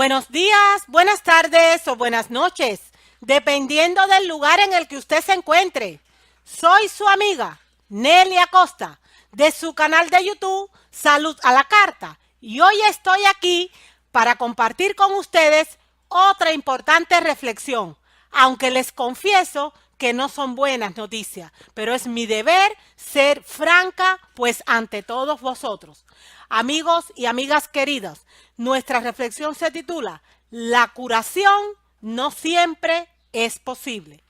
Buenos días, buenas tardes o buenas noches, dependiendo del lugar en el que usted se encuentre. Soy su amiga Nelly Acosta, de su canal de YouTube Salud a la Carta, y hoy estoy aquí para compartir con ustedes otra importante reflexión, aunque les confieso que no son buenas noticias, pero es mi deber ser franca, pues ante todos vosotros. Amigos y amigas queridas, nuestra reflexión se titula La curación no siempre es posible.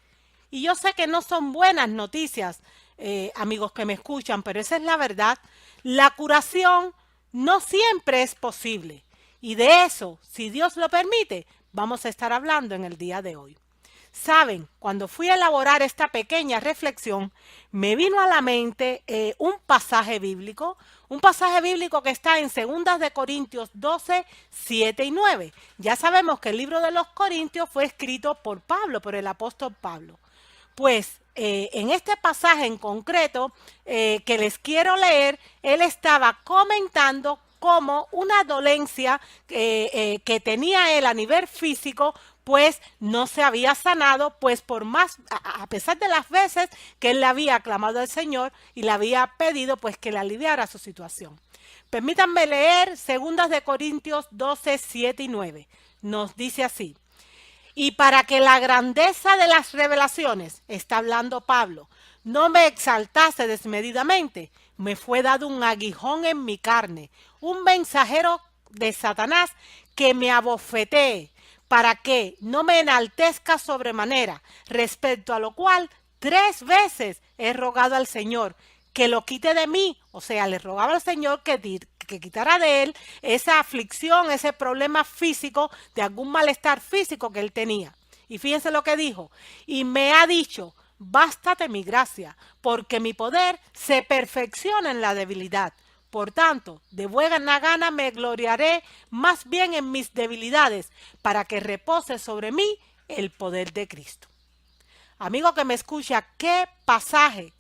Y yo sé que no son buenas noticias, amigos que me escuchan, pero esa es la verdad. La curación no siempre es posible. Y de eso, si Dios lo permite, vamos a estar hablando en el día de hoy. Saben, cuando fui a elaborar esta pequeña reflexión, me vino a la mente un pasaje bíblico que está en 2 Corintios 12, 7 y 9. Ya sabemos que el libro de los Corintios fue escrito por Pablo, por el apóstol Pablo. Pues en este pasaje en concreto que les quiero leer, él estaba comentando cómo una dolencia que tenía él a nivel físico, pues no se había sanado, pues por más, a pesar de las veces que él le había clamado al Señor y le había pedido pues que le aliviara su situación. Permítanme leer 2 Corintios 12, 7 y 9. Nos dice así: y para que la grandeza de las revelaciones, está hablando Pablo, no me exaltase desmedidamente, me fue dado un aguijón en mi carne, un mensajero de Satanás que me abofetee, para que no me enaltezca sobremanera, respecto a lo cual 3 veces he rogado al Señor que lo quite de mí. O sea, le rogaba al Señor que quitara de él esa aflicción, ese problema físico, de algún malestar físico que él tenía. Y fíjense lo que dijo: y me ha dicho, bástate mi gracia, porque mi poder se perfecciona en la debilidad. Por tanto, de buena gana me gloriaré más bien en mis debilidades, para que repose sobre mí el poder de Cristo. Amigo que me escucha, ¿qué pasaje?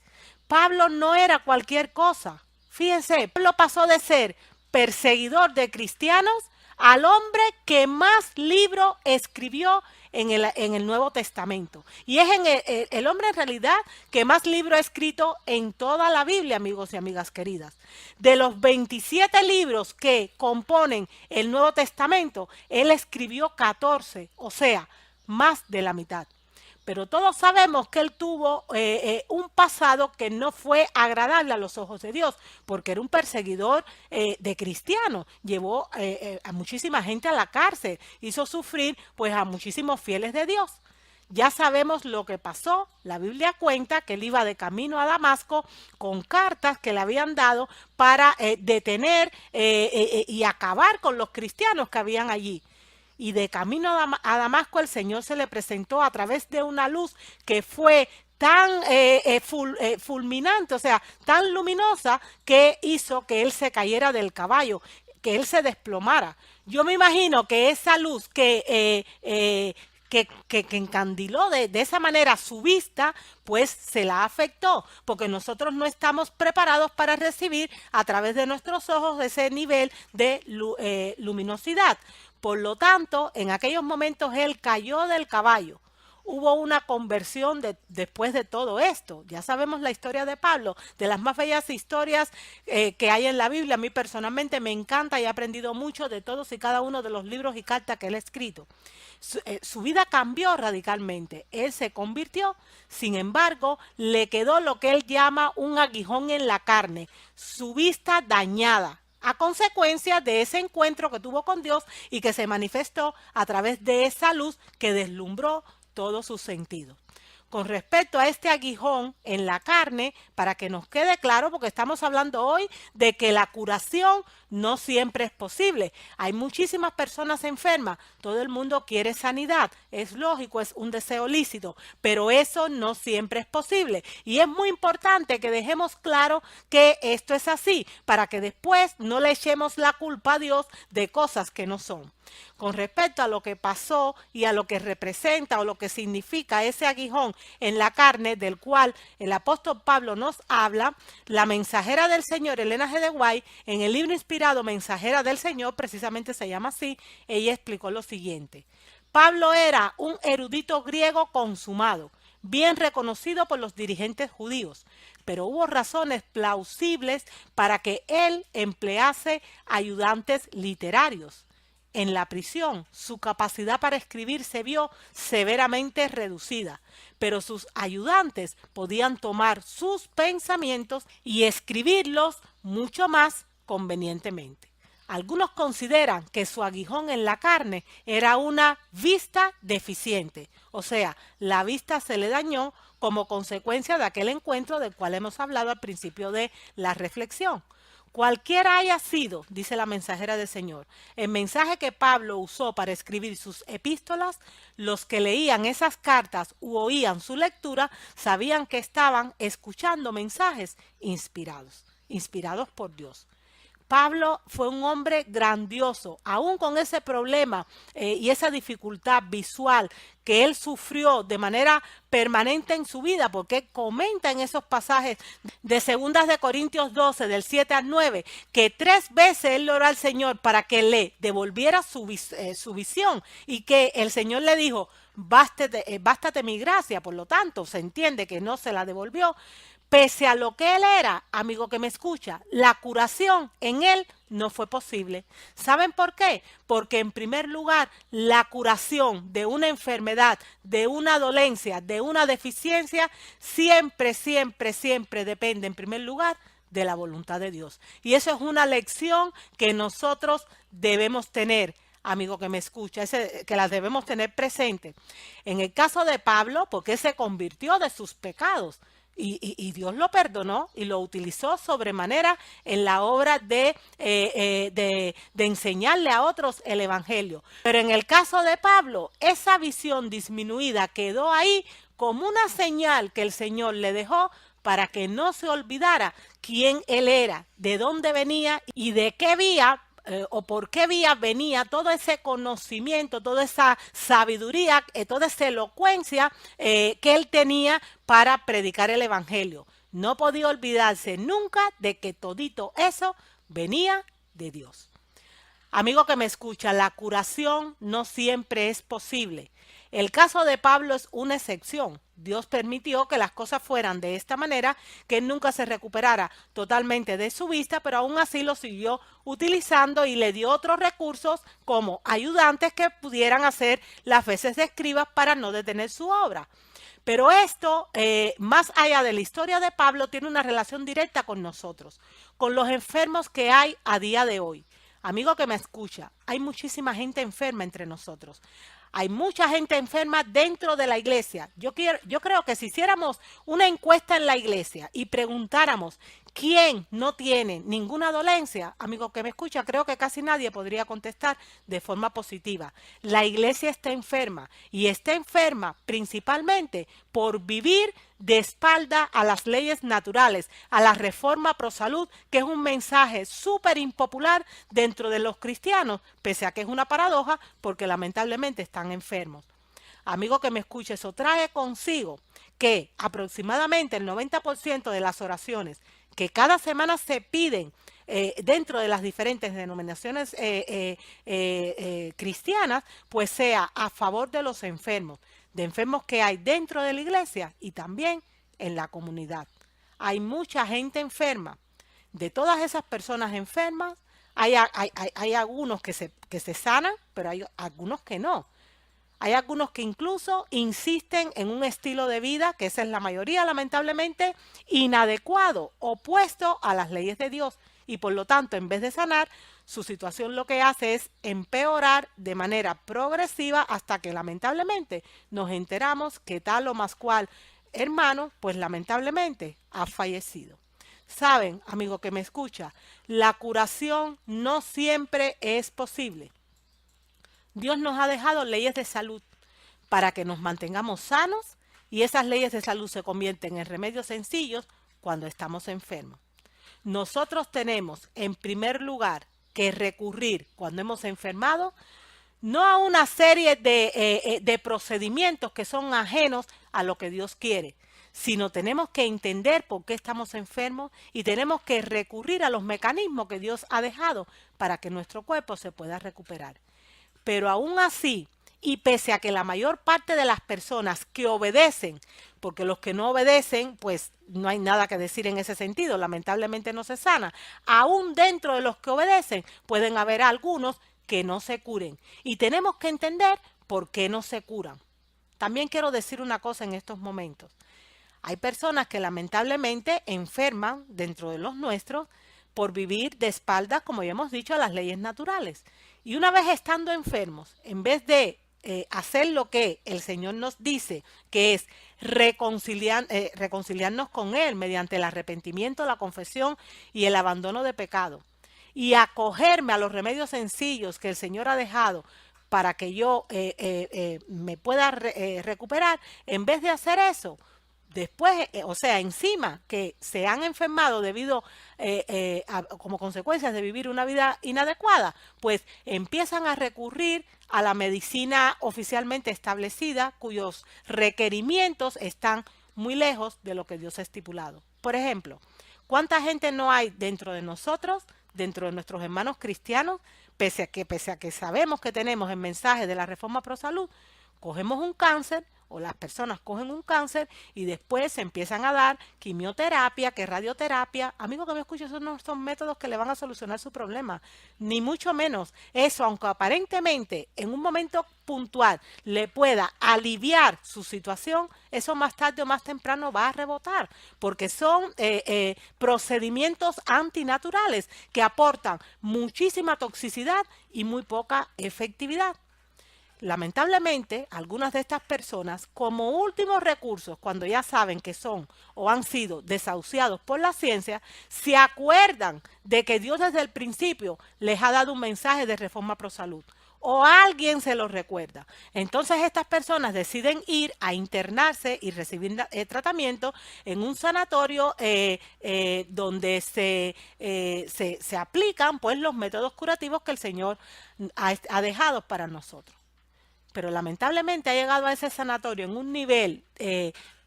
Pablo no era cualquier cosa. Fíjense, Pablo pasó de ser perseguidor de cristianos al hombre que más libros escribió en el Nuevo Testamento. Y es el hombre en realidad que más libros ha escrito en toda la Biblia, amigos y amigas queridas. De los 27 libros que componen el Nuevo Testamento, él escribió 14, o sea, más de la mitad. Pero todos sabemos que él tuvo un pasado que no fue agradable a los ojos de Dios, porque era un perseguidor de cristianos, llevó a muchísima gente a la cárcel, hizo sufrir pues a muchísimos fieles de Dios. Ya sabemos lo que pasó. La Biblia cuenta que él iba de camino a Damasco con cartas que le habían dado para detener y acabar con los cristianos que habían allí. Y de camino a Damasco el Señor se le presentó a través de una luz que fue tan fulminante, o sea, tan luminosa, que hizo que él se cayera del caballo, que él se desplomara. Yo me imagino que esa luz que encandiló de esa manera su vista, pues se la afectó, porque nosotros no estamos preparados para recibir a través de nuestros ojos ese nivel de luminosidad. Por lo tanto, en aquellos momentos él cayó del caballo. Hubo una conversión después de todo esto. Ya sabemos la historia de Pablo, de las más bellas historias que hay en la Biblia. A mí personalmente me encanta y he aprendido mucho de todos y cada uno de los libros y cartas que él ha escrito. Su vida cambió radicalmente. Él se convirtió, sin embargo, le quedó lo que él llama un aguijón en la carne, su vista dañada, a consecuencia de ese encuentro que tuvo con Dios y que se manifestó a través de esa luz que deslumbró todos sus sentidos. Con respecto a este aguijón en la carne, para que nos quede claro, porque estamos hablando hoy de que la curación no siempre es posible. Hay muchísimas personas enfermas, todo el mundo quiere sanidad, es lógico, es un deseo lícito, pero eso no siempre es posible. Y es muy importante que dejemos claro que esto es así, para que después no le echemos la culpa a Dios de cosas que no son. Con respecto a lo que pasó y a lo que representa o lo que significa ese aguijón en la carne del cual el apóstol Pablo nos habla, la mensajera del Señor, Elena G. de White, en el libro inspirado Mensajera del Señor, precisamente se llama así, ella explicó lo siguiente. Pablo era un erudito griego consumado, bien reconocido por los dirigentes judíos, pero hubo razones plausibles para que él emplease ayudantes literarios. En la prisión, su capacidad para escribir se vio severamente reducida, pero sus ayudantes podían tomar sus pensamientos y escribirlos mucho más convenientemente. Algunos consideran que su aguijón en la carne era una vista deficiente, o sea, la vista se le dañó como consecuencia de aquel encuentro del cual hemos hablado al principio de la reflexión. Cualquiera haya sido, dice la mensajera del Señor, el mensaje que Pablo usó para escribir sus epístolas, los que leían esas cartas u oían su lectura sabían que estaban escuchando mensajes inspirados por Dios. Pablo fue un hombre grandioso, aún con ese problema y esa dificultad visual que él sufrió de manera permanente en su vida, porque comenta en esos pasajes de 2 de Corintios 12, del 7 al 9, que 3 veces él oró al Señor para que le devolviera su visión y que el Señor le dijo, bástate mi gracia, por lo tanto, se entiende que no se la devolvió. Pese a lo que él era, amigo que me escucha, la curación en él no fue posible. ¿Saben por qué? Porque en primer lugar, la curación de una enfermedad, de una dolencia, de una deficiencia, siempre, siempre, siempre depende en primer lugar de la voluntad de Dios. Y eso es una lección que nosotros debemos tener. Amigo que me escucha, que las debemos tener presente. En el caso de Pablo, porque se convirtió de sus pecados. Y Dios lo perdonó y lo utilizó sobremanera en la obra de enseñarle a otros el Evangelio. Pero en el caso de Pablo, esa visión disminuida quedó ahí como una señal que el Señor le dejó para que no se olvidara quién él era, de dónde venía y de qué vía o por qué vía venía todo ese conocimiento, toda esa sabiduría, toda esa elocuencia que él tenía para predicar el Evangelio. No podía olvidarse nunca de que todito eso venía de Dios. Amigo que me escucha, la curación no siempre es posible. El caso de Pablo es una excepción. Dios permitió que las cosas fueran de esta manera, que él nunca se recuperara totalmente de su vista, pero aún así lo siguió utilizando y le dio otros recursos como ayudantes que pudieran hacer las veces de escribas para no detener su obra. Pero esto, más allá de la historia de Pablo, tiene una relación directa con nosotros, con los enfermos que hay a día de hoy. Amigo que me escucha, hay muchísima gente enferma entre nosotros. Hay mucha gente enferma dentro de la iglesia. Yo creo que si hiciéramos una encuesta en la iglesia y preguntáramos quién no tiene ninguna dolencia, amigo que me escucha, creo que casi nadie podría contestar de forma positiva. La iglesia está enferma y está enferma principalmente por vivir de espalda a las leyes naturales, a la reforma pro salud, que es un mensaje súper impopular dentro de los cristianos, pese a que es una paradoja, porque lamentablemente están enfermos. Amigo que me escuche, eso trae consigo que aproximadamente el 90% de las oraciones que cada semana se piden dentro de las diferentes denominaciones cristianas, pues sea a favor de los enfermos, de enfermos que hay dentro de la iglesia y también en la comunidad. Hay mucha gente enferma. De todas esas personas enfermas, hay algunos que se sanan, pero hay algunos que no. Hay algunos que incluso insisten en un estilo de vida, que esa es la mayoría lamentablemente, inadecuado, opuesto a las leyes de Dios. Y por lo tanto, en vez de sanar, su situación lo que hace es empeorar de manera progresiva hasta que lamentablemente nos enteramos que tal o más cual hermano, pues lamentablemente ha fallecido. Saben, amigo que me escucha, la curación no siempre es posible. Dios nos ha dejado leyes de salud para que nos mantengamos sanos y esas leyes de salud se convierten en remedios sencillos cuando estamos enfermos. Nosotros tenemos en primer lugar que recurrir cuando hemos enfermado no a una serie de procedimientos que son ajenos a lo que Dios quiere, sino tenemos que entender por qué estamos enfermos y tenemos que recurrir a los mecanismos que Dios ha dejado para que nuestro cuerpo se pueda recuperar. Pero aún así, y pese a que la mayor parte de las personas que obedecen, porque los que no obedecen, pues no hay nada que decir en ese sentido, lamentablemente no se sana, aún dentro de los que obedecen pueden haber algunos que no se curen. Y tenemos que entender por qué no se curan. También quiero decir una cosa en estos momentos. Hay personas que lamentablemente enferman dentro de los nuestros por vivir de espaldas, como ya hemos dicho, a las leyes naturales. Y una vez estando enfermos, en vez de hacer lo que el Señor nos dice, que es reconciliarnos con Él mediante el arrepentimiento, la confesión y el abandono de pecado, y acogerme a los remedios sencillos que el Señor ha dejado para que yo me pueda recuperar, en vez de hacer eso, después, o sea, encima que se han enfermado debido como consecuencias de vivir una vida inadecuada, pues empiezan a recurrir a la medicina oficialmente establecida, cuyos requerimientos están muy lejos de lo que Dios ha estipulado. Por ejemplo, ¿cuánta gente no hay dentro de nosotros, dentro de nuestros hermanos cristianos, pese a que sabemos que tenemos el mensaje de la Reforma Pro Salud, cogemos un cáncer, o las personas cogen un cáncer y después se empiezan a dar quimioterapia, que radioterapia? Amigo que me escucha, esos no son métodos que le van a solucionar su problema, ni mucho menos. Eso, aunque aparentemente en un momento puntual le pueda aliviar su situación, eso más tarde o más temprano va a rebotar, porque son procedimientos antinaturales que aportan muchísima toxicidad y muy poca efectividad. Lamentablemente, algunas de estas personas, como últimos recursos, cuando ya saben que son o han sido desahuciados por la ciencia, se acuerdan de que Dios desde el principio les ha dado un mensaje de reforma pro salud, o alguien se los recuerda. Entonces estas personas deciden ir a internarse y recibir tratamiento en un sanatorio donde se aplican pues los métodos curativos que el Señor ha dejado para nosotros. Pero lamentablemente ha llegado a ese sanatorio en un nivel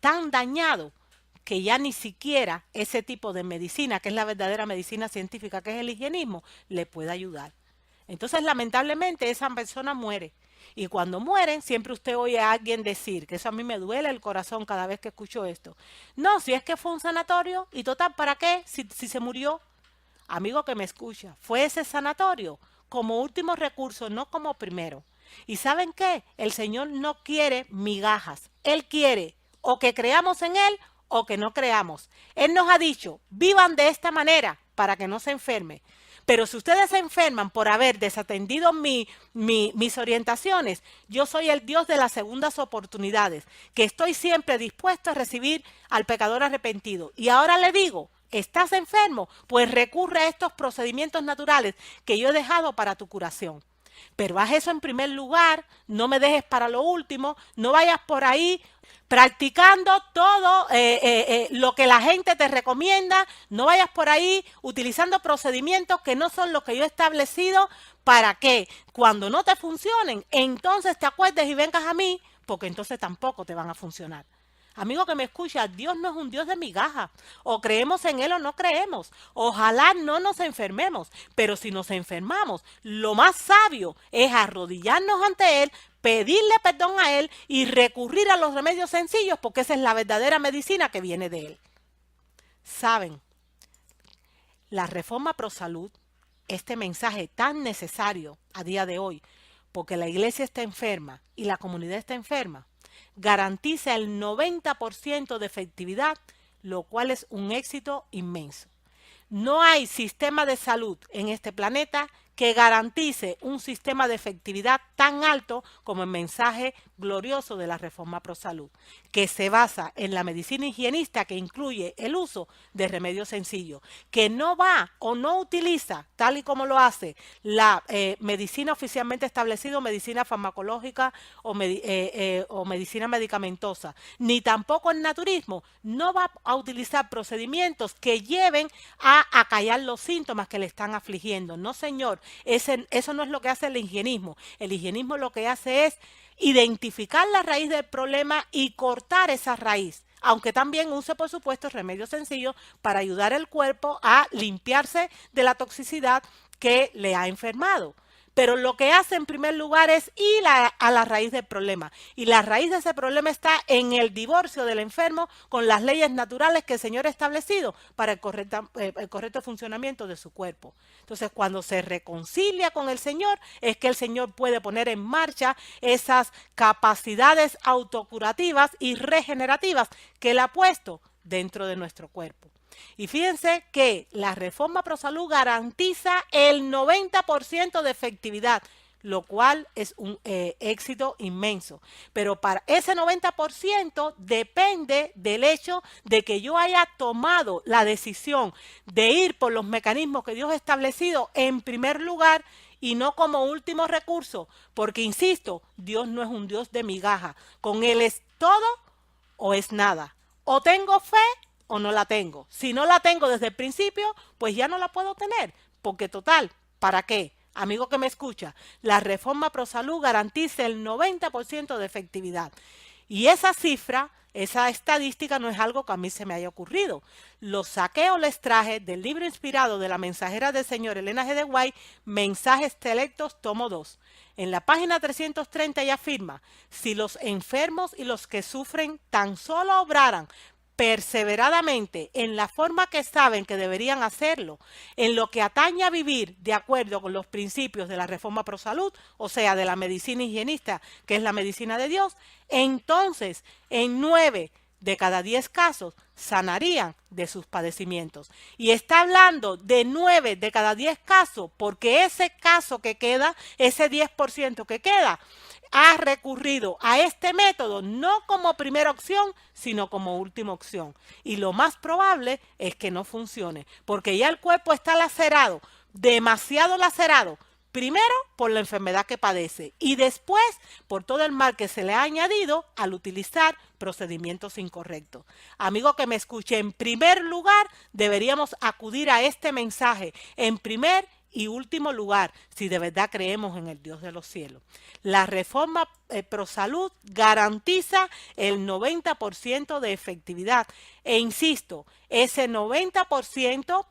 tan dañado que ya ni siquiera ese tipo de medicina, que es la verdadera medicina científica, que es el higienismo, le puede ayudar. Entonces, lamentablemente, esa persona muere. Y cuando mueren, siempre usted oye a alguien decir, que eso a mí me duele el corazón cada vez que escucho esto. No, si es que fue un sanatorio, y total, ¿para qué? Si se murió. Amigo que me escucha, fue ese sanatorio como último recurso, no como primero. ¿Y saben qué? El Señor no quiere migajas. Él quiere o que creamos en Él o que no creamos. Él nos ha dicho, vivan de esta manera para que no se enferme. Pero si ustedes se enferman por haber desatendido mis orientaciones, yo soy el Dios de las segundas oportunidades, que estoy siempre dispuesto a recibir al pecador arrepentido. Y ahora le digo, ¿estás enfermo? Pues recurre a estos procedimientos naturales que yo he dejado para tu curación. Pero haz eso en primer lugar, no me dejes para lo último, no vayas por ahí practicando todo lo que la gente te recomienda, no vayas por ahí utilizando procedimientos que no son los que yo he establecido para que cuando no te funcionen, entonces te acuerdes y vengas a mí, porque entonces tampoco te van a funcionar. Amigo que me escucha, Dios no es un Dios de migajas. O creemos en Él o no creemos. Ojalá no nos enfermemos. Pero si nos enfermamos, lo más sabio es arrodillarnos ante Él, pedirle perdón a Él y recurrir a los remedios sencillos, porque esa es la verdadera medicina que viene de Él. Saben, la reforma pro salud, este mensaje tan necesario a día de hoy, porque la iglesia está enferma y la comunidad está enferma, garantiza el 90% de efectividad, lo cual es un éxito inmenso. No hay sistema de salud en este planeta que garantice un sistema de efectividad tan alto como el mensaje glorioso de la Reforma Pro Salud, que se basa en la medicina higienista, que incluye el uso de remedios sencillos, que no va o no utiliza, tal y como lo hace la medicina oficialmente establecida, medicina farmacológica o medicina medicamentosa, ni tampoco el naturismo, no va a utilizar procedimientos que lleven a acallar los síntomas que le están afligiendo. No, señor, Eso no es lo que hace el higienismo. El higienismo lo que hace es identificar la raíz del problema y cortar esa raíz, aunque también use, por supuesto, remedios sencillos para ayudar al cuerpo a limpiarse de la toxicidad que le ha enfermado. Pero lo que hace en primer lugar es ir a la raíz del problema. Y la raíz de ese problema está en el divorcio del enfermo con las leyes naturales que el Señor ha establecido para el correcto funcionamiento de su cuerpo. Entonces, cuando se reconcilia con el Señor, es que el Señor puede poner en marcha esas capacidades autocurativas y regenerativas que Él ha puesto dentro de nuestro cuerpo. Y fíjense que la reforma ProSalud garantiza el 90% de efectividad, lo cual es un éxito inmenso. Pero para ese 90% depende del hecho de que yo haya tomado la decisión de ir por los mecanismos que Dios ha establecido en primer lugar y no como último recurso, porque insisto, Dios no es un Dios de migaja. Con Él es todo o es nada. O tengo fe o no la tengo. Si no la tengo desde el principio, pues ya no la puedo tener, porque total, ¿para qué? Amigo que me escucha, la reforma ProSalud garantiza el 90% de efectividad. Y esa cifra, esa estadística no es algo que a mí se me haya ocurrido. Lo saqué o les traje del libro inspirado de la mensajera del Señor Elena G. de White, Mensajes Selectos, tomo 2. En la página 330 ella afirma, si los enfermos y los que sufren tan solo obraran perseveradamente en la forma que saben que deberían hacerlo, en lo que atañe a vivir de acuerdo con los principios de la reforma ProSalud, o sea, de la medicina higienista, que es la medicina de Dios, entonces en 9 de cada 10 casos sanarían de sus padecimientos. Y está hablando de 9 de cada 10 casos, porque ese caso que queda, ese 10% que queda, ha recurrido a este método no como primera opción, sino como última opción. Y lo más probable es que no funcione, porque ya el cuerpo está lacerado, demasiado lacerado, primero por la enfermedad que padece y después por todo el mal que se le ha añadido al utilizar procedimientos incorrectos. Amigo que me escuche, en primer lugar deberíamos acudir a este mensaje, en primer y último lugar, si de verdad creemos en el Dios de los cielos. La reforma ProSalud garantiza el 90% de efectividad. E insisto, ese 90%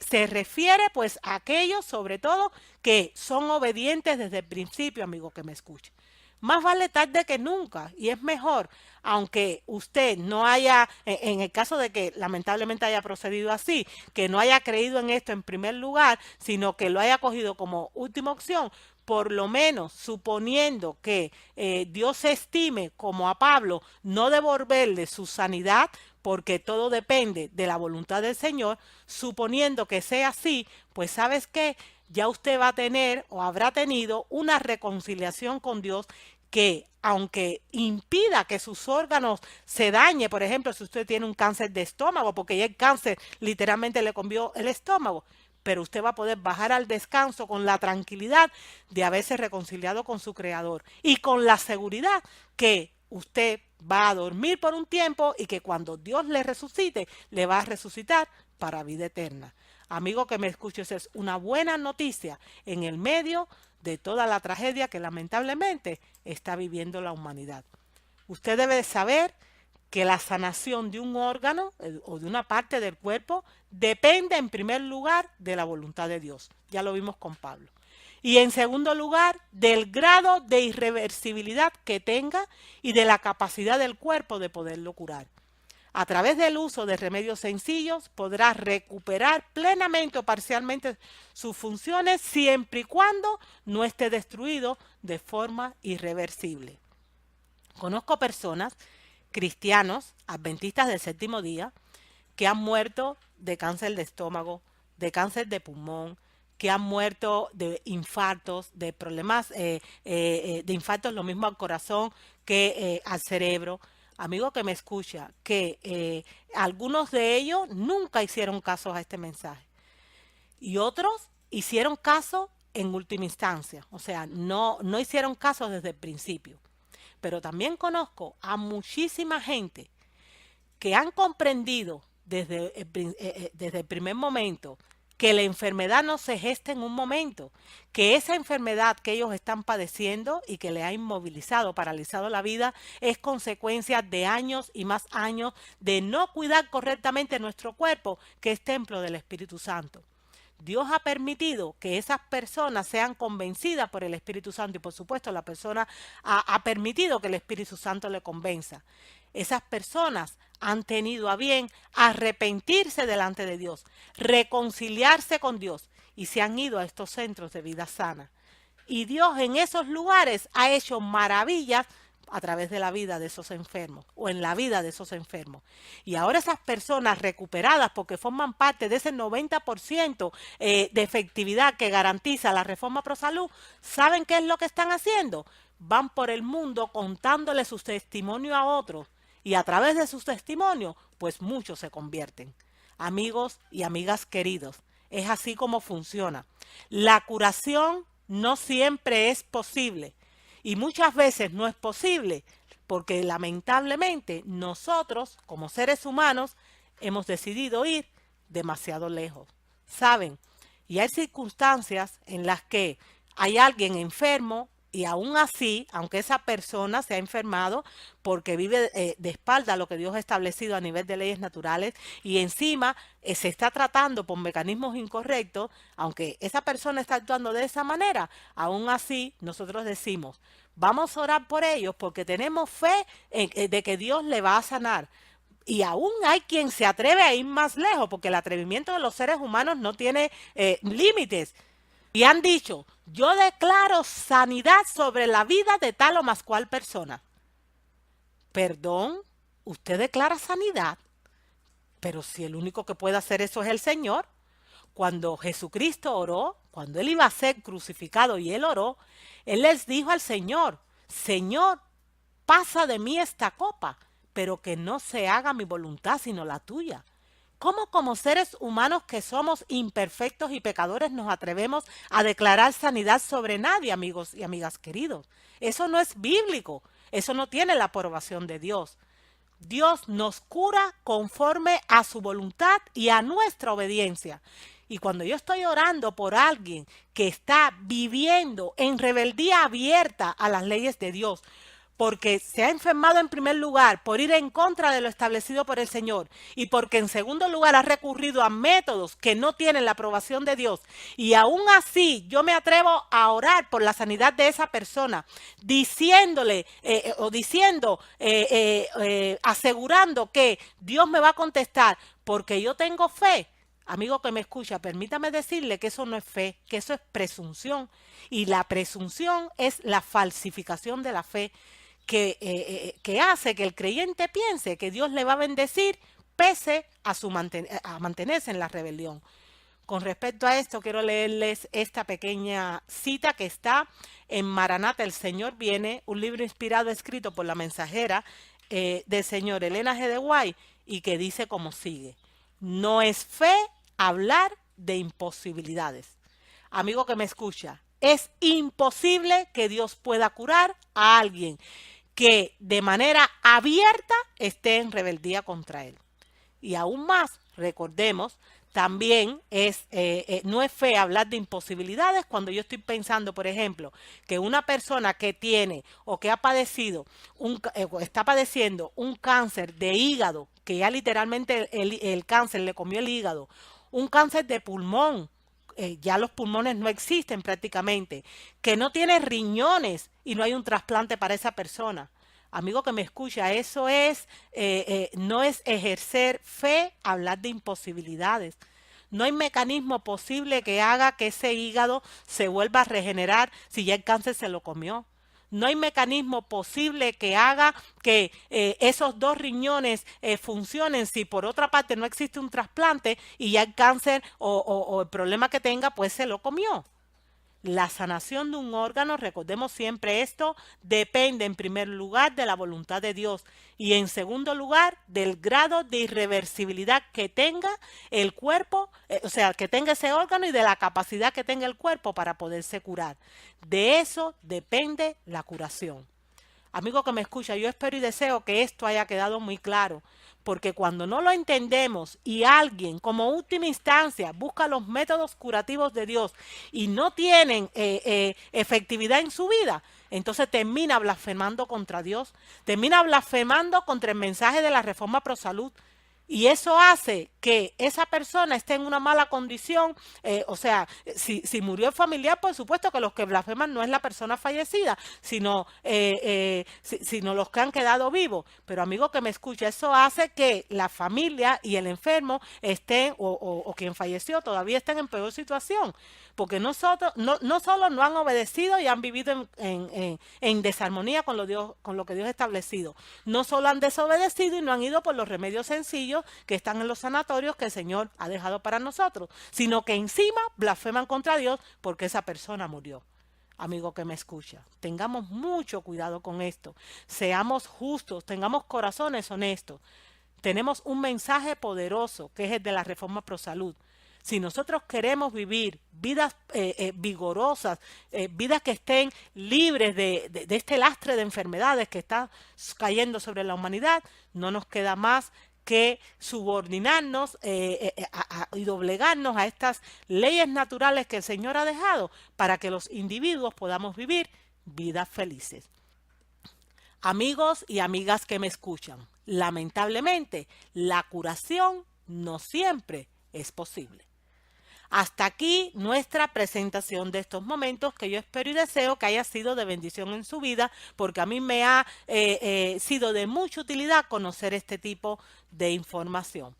se refiere pues a aquellos sobre todo que son obedientes desde el principio, amigo que me escuche. Más vale tarde que nunca y es mejor, aunque usted no haya, en el caso de que lamentablemente haya procedido así, que no haya creído en esto en primer lugar, sino que lo haya cogido como última opción, por lo menos suponiendo que Dios estime, como a Pablo, no devolverle su sanidad, porque todo depende de la voluntad del Señor, suponiendo que sea así, pues ¿sabes qué? Ya usted va a tener o habrá tenido una reconciliación con Dios que, aunque impida que sus órganos se dañe, por ejemplo, si usted tiene un cáncer de estómago, porque ya el cáncer literalmente le comió el estómago, pero usted va a poder bajar al descanso con la tranquilidad de haberse reconciliado con su Creador y con la seguridad que usted va a dormir por un tiempo y que cuando Dios le resucite, le va a resucitar para vida eterna. Amigo que me escuches, es una buena noticia en el medio de toda la tragedia que lamentablemente está viviendo la humanidad. Usted debe saber que la sanación de un órgano o de una parte del cuerpo depende en primer lugar de la voluntad de Dios. Ya lo vimos con Pablo. Y en segundo lugar, del grado de irreversibilidad que tenga y de la capacidad del cuerpo de poderlo curar. A través del uso de remedios sencillos podrá recuperar plenamente o parcialmente sus funciones siempre y cuando no esté destruido de forma irreversible. Conozco personas, cristianos, adventistas del séptimo día, que han muerto de cáncer de estómago, de cáncer de pulmón, que han muerto de infartos, de problemas de infartos, lo mismo al corazón que al cerebro. Amigo que me escucha, que algunos de ellos nunca hicieron caso a este mensaje y otros hicieron caso en última instancia, o sea, no hicieron caso desde el principio. Pero también conozco a muchísima gente que han comprendido desde el primer momento que la enfermedad no se geste en un momento, que esa enfermedad que ellos están padeciendo y que le ha inmovilizado, paralizado la vida, es consecuencia de años y más años de no cuidar correctamente nuestro cuerpo, que es templo del Espíritu Santo. Dios ha permitido que esas personas sean convencidas por el Espíritu Santo y por supuesto la persona ha permitido que el Espíritu Santo le convenza. Esas personas han tenido a bien arrepentirse delante de Dios, reconciliarse con Dios y se han ido a estos centros de vida sana. Y Dios en esos lugares ha hecho maravillas a través de la vida de esos enfermos o en la vida de esos enfermos. Y ahora esas personas recuperadas porque forman parte de ese 90% de efectividad que garantiza la reforma ProSalud, ¿saben qué es lo que están haciendo? Van por el mundo contándole sus testimonios a otros y a través de sus testimonios, pues muchos se convierten. Amigos y amigas queridos, es así como funciona. La curación no siempre es posible. Y muchas veces no es posible porque lamentablemente nosotros, como seres humanos, hemos decidido ir demasiado lejos. ¿Saben? Y hay circunstancias en las que hay alguien enfermo y aún así, aunque esa persona se ha enfermado porque vive de espalda a lo que Dios ha establecido a nivel de leyes naturales y encima se está tratando por mecanismos incorrectos, aunque esa persona está actuando de esa manera, aún así nosotros decimos, vamos a orar por ellos porque tenemos fe de que Dios le va a sanar. Y aún hay quien se atreve a ir más lejos, porque el atrevimiento de los seres humanos no tiene límites. Y han dicho, yo declaro sanidad sobre la vida de tal o más cual persona. Perdón, usted declara sanidad, pero si el único que puede hacer eso es el Señor. Cuando Jesucristo oró, cuando Él iba a ser crucificado y Él oró, Él les dijo al Señor, Señor, pasa de mí esta copa, pero que no se haga mi voluntad sino la tuya. ¿Cómo como seres humanos que somos imperfectos y pecadores nos atrevemos a declarar sanidad sobre nadie, amigos y amigas queridos? Eso no es bíblico, eso no tiene la aprobación de Dios. Dios nos cura conforme a su voluntad y a nuestra obediencia. Y cuando yo estoy orando por alguien que está viviendo en rebeldía abierta a las leyes de Dios, porque se ha enfermado en primer lugar por ir en contra de lo establecido por el Señor y porque en segundo lugar ha recurrido a métodos que no tienen la aprobación de Dios y aún así yo me atrevo a orar por la sanidad de esa persona diciéndole asegurando que Dios me va a contestar porque yo tengo fe. Amigo que me escucha, permítame decirle que eso no es fe, que eso es presunción. Y la presunción es la falsificación de la fe que hace que el creyente piense que Dios le va a bendecir pese a mantenerse en la rebelión. Con respecto a esto, quiero leerles esta pequeña cita que está en Maranata, el Señor viene, un libro inspirado escrito por la mensajera del Señor Elena G. de White y que dice como sigue. No es fe hablar de imposibilidades. Amigo que me escucha, es imposible que Dios pueda curar a alguien que de manera abierta esté en rebeldía contra Él. Y aún más, recordemos, también no es fe hablar de imposibilidades cuando yo estoy pensando, por ejemplo, que una persona que tiene o que ha padecido está padeciendo un cáncer de hígado, que ya literalmente el cáncer le comió el hígado, un cáncer de pulmón, ya los pulmones no existen prácticamente, que no tiene riñones y no hay un trasplante para esa persona. Amigo que me escucha, eso no es ejercer fe, hablar de imposibilidades. No hay mecanismo posible que haga que ese hígado se vuelva a regenerar si ya el cáncer se lo comió. No hay mecanismo posible que haga que esos dos riñones funcionen si por otra parte no existe un trasplante y ya el cáncer o el problema que tenga pues se lo comió. La sanación de un órgano, recordemos siempre esto, depende en primer lugar de la voluntad de Dios y en segundo lugar del grado de irreversibilidad que tenga el cuerpo, o sea, que tenga ese órgano y de la capacidad que tenga el cuerpo para poderse curar. De eso depende la curación. Amigo que me escucha, yo espero y deseo que esto haya quedado muy claro, porque cuando no lo entendemos y alguien como última instancia busca los métodos curativos de Dios y no tienen efectividad en su vida, entonces termina blasfemando contra Dios, termina blasfemando contra el mensaje de la reforma pro salud. Y eso hace que esa persona esté en una mala condición. O sea, si murió el familiar, por supuesto que los que blasfeman no es la persona fallecida, sino los que han quedado vivos. Pero amigo que me escucha, eso hace que la familia y el enfermo estén, o quien falleció, todavía estén en peor situación. Porque no solo no han obedecido y han vivido en desarmonía con lo que Dios ha establecido. No solo han desobedecido y no han ido por los remedios sencillos que están en los sanatorios que el Señor ha dejado para nosotros, sino que encima blasfeman contra Dios porque esa persona murió. Amigo que me escucha, tengamos mucho cuidado con esto. Seamos justos, tengamos corazones honestos. Tenemos un mensaje poderoso que es el de la reforma pro salud. Si nosotros queremos vivir vidas vigorosas, vidas que estén libres de este lastre de enfermedades que está cayendo sobre la humanidad, no nos queda más que subordinarnos y doblegarnos a estas leyes naturales que el Señor ha dejado para que los individuos podamos vivir vidas felices. Amigos y amigas que me escuchan, lamentablemente la curación no siempre es posible. Hasta aquí nuestra presentación de estos momentos que yo espero y deseo que haya sido de bendición en su vida, porque a mí me ha sido de mucha utilidad conocer este tipo de información.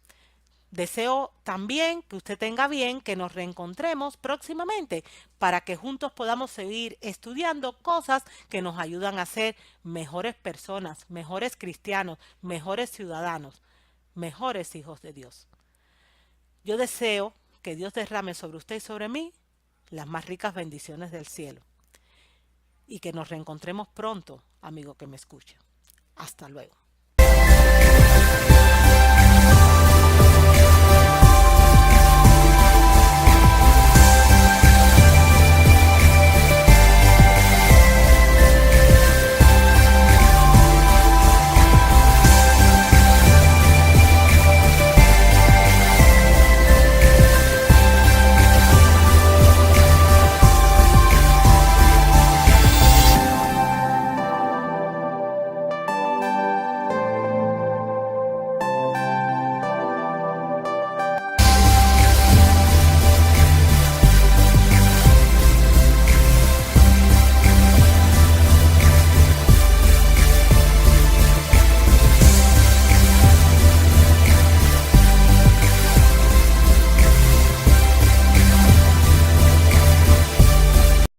Deseo también que usted tenga bien que nos reencontremos próximamente para que juntos podamos seguir estudiando cosas que nos ayudan a ser mejores personas, mejores cristianos, mejores ciudadanos, mejores hijos de Dios. Yo deseo que Dios derrame sobre usted y sobre mí las más ricas bendiciones del cielo. Y que nos reencontremos pronto, amigo que me escucha. Hasta luego.